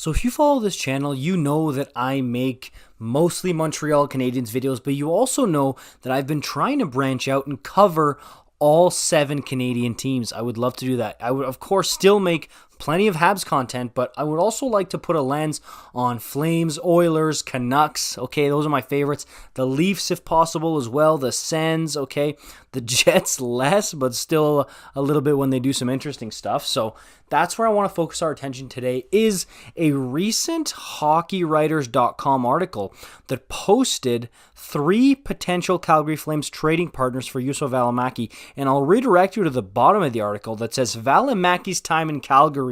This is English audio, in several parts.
So if you follow this channel, you know that I make mostly Montreal Canadiens videos, but you also know that I've been trying to branch out and cover all 7 Canadian teams. I would love to do that. I would, of course, still make plenty of Habs content, but I would also like to put a lens on Flames, Oilers, Canucks. Okay, those are my favorites. The Leafs, if possible, as well. The Sens, okay. The Jets, less, but still a little bit when they do some interesting stuff. So that's where I want to focus our attention today, is a recent HockeyWriters.com article that posted 3 potential Calgary Flames trading partners for Juuso Välimäki. And I'll redirect you to the bottom of the article that says Välimäki's time in Calgary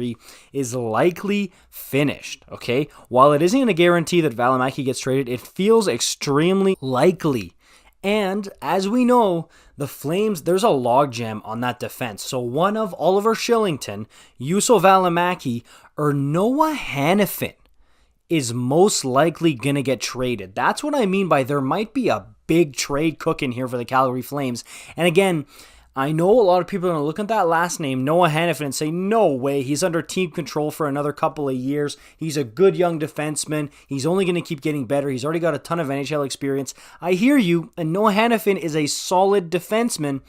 is likely finished, okay? While it isn't a guarantee that Välimäki gets traded, it feels extremely likely. And as we know, the Flames, there's a logjam on that defense. So one of Oliver Kylington, Juuso Välimäki, or Noah Hanifin is most likely going to get traded. That's what I mean by there might be a big trade cooking here for the Calgary Flames. And again, I know a lot of people are going to look at that last name, Noah Hanifin, and say, no way, he's under team control for another couple of years. He's a good young defenseman. He's only going to keep getting better. He's already got a ton of NHL experience. I hear you, and Noah Hanifin is a solid defenseman.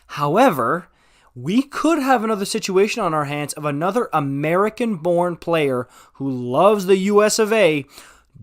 However, we could have another situation on our hands of another American-born player who loves the US of A,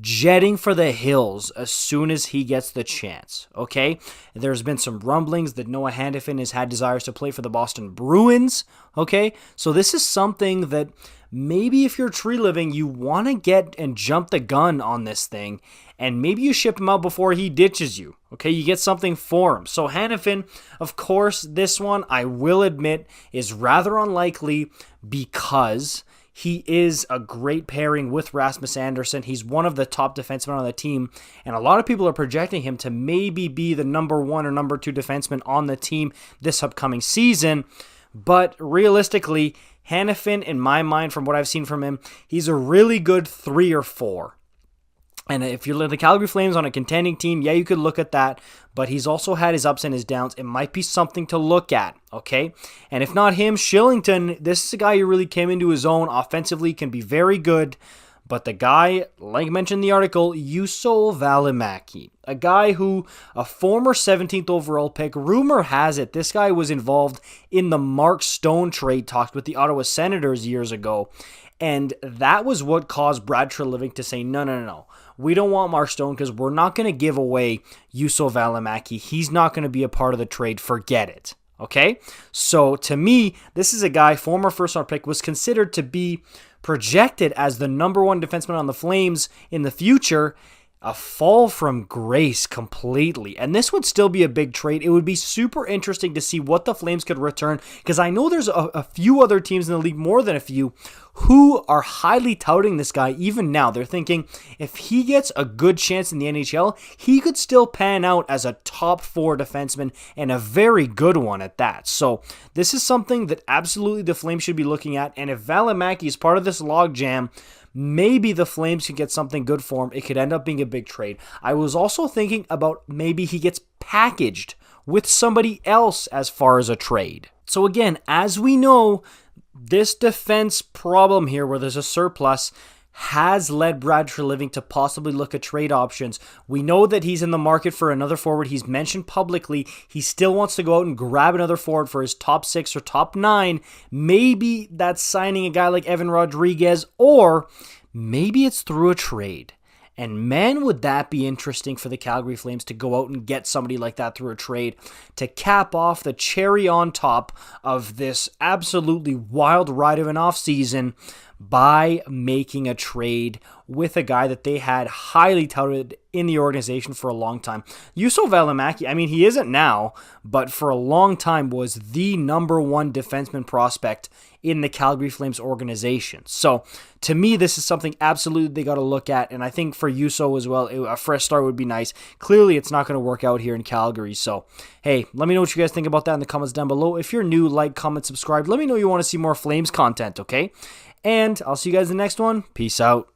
jetting for the hills as soon as he gets the chance, okay? There's been some rumblings that Noah Hanifin has had desires to play for the Boston Bruins, okay? So this is something that maybe if you're tree living, you want to get and jump the gun on this thing, and maybe you ship him out before he ditches you, okay? You get something for him. So Hanifin, of course, this one, I will admit, is rather unlikely because he is a great pairing with Rasmus Andersson. He's one of the top defensemen on the team, and a lot of people are projecting him to maybe be the number 1 or number 2 defenseman on the team this upcoming season. But realistically, Hanifin, in my mind, from what I've seen from him, he's a really good 3 or 4. And if you're the Calgary Flames on a contending team, yeah, you could look at that, but he's also had his ups and his downs. It might be something to look at, okay? And if not him, Kylington, this is a guy who really came into his own offensively, can be very good, but the guy, like mentioned in the article, Juuso Välimäki, a guy who, a former 17th overall pick, rumor has it, this guy was involved in the Mark Stone trade talks with the Ottawa Senators years ago, and that was what caused Brad Treliving to say, no. We don't want Mark Stone because we're not going to give away Juuso Välimäki. He's not going to be a part of the trade. Forget it. Okay? So to me, this is a guy, former first-round pick, was considered to be projected as the number 1 defenseman on the Flames in the future. A fall from grace completely. And this would still be a big trade. It would be super interesting to see what the Flames could return, because I know there's a few other teams in the league, more than a few, who are highly touting this guy even now. They're thinking if he gets a good chance in the NHL, he could still pan out as a top 4 defenseman, and a very good one at that. So this is something that absolutely the Flames should be looking at. And if Välimäki is part of this logjam, maybe the Flames could get something good for him. It could end up being a big trade. I was also thinking about maybe he gets packaged with somebody else as far as a trade. So again, as we know, this defense problem here where there's a surplus has led Brad Treliving to possibly look at trade options. We know that he's in the market for another forward. He's mentioned publicly he still wants to go out and grab another forward for his top 6 or top 9. Maybe that's signing a guy like Evan Rodriguez, or maybe it's through a trade. And man, would that be interesting for the Calgary Flames to go out and get somebody like that through a trade to cap off the cherry on top of this absolutely wild ride of an offseason by making a trade with a guy that they had highly touted in the organization for a long time. Juuso Välimäki, I mean, he isn't now, but for a long time was the number 1 defenseman prospect in the Calgary Flames organization. So to me, this is something absolutely they got to look at, and I think for Juuso as well, a fresh start would be nice. Clearly, it's not going to work out here in Calgary. So hey, let me know what you guys think about that in the comments down below. If you're new, like, comment, subscribe. Let me know you want to see more Flames content, okay? And I'll see you guys in the next one. Peace out.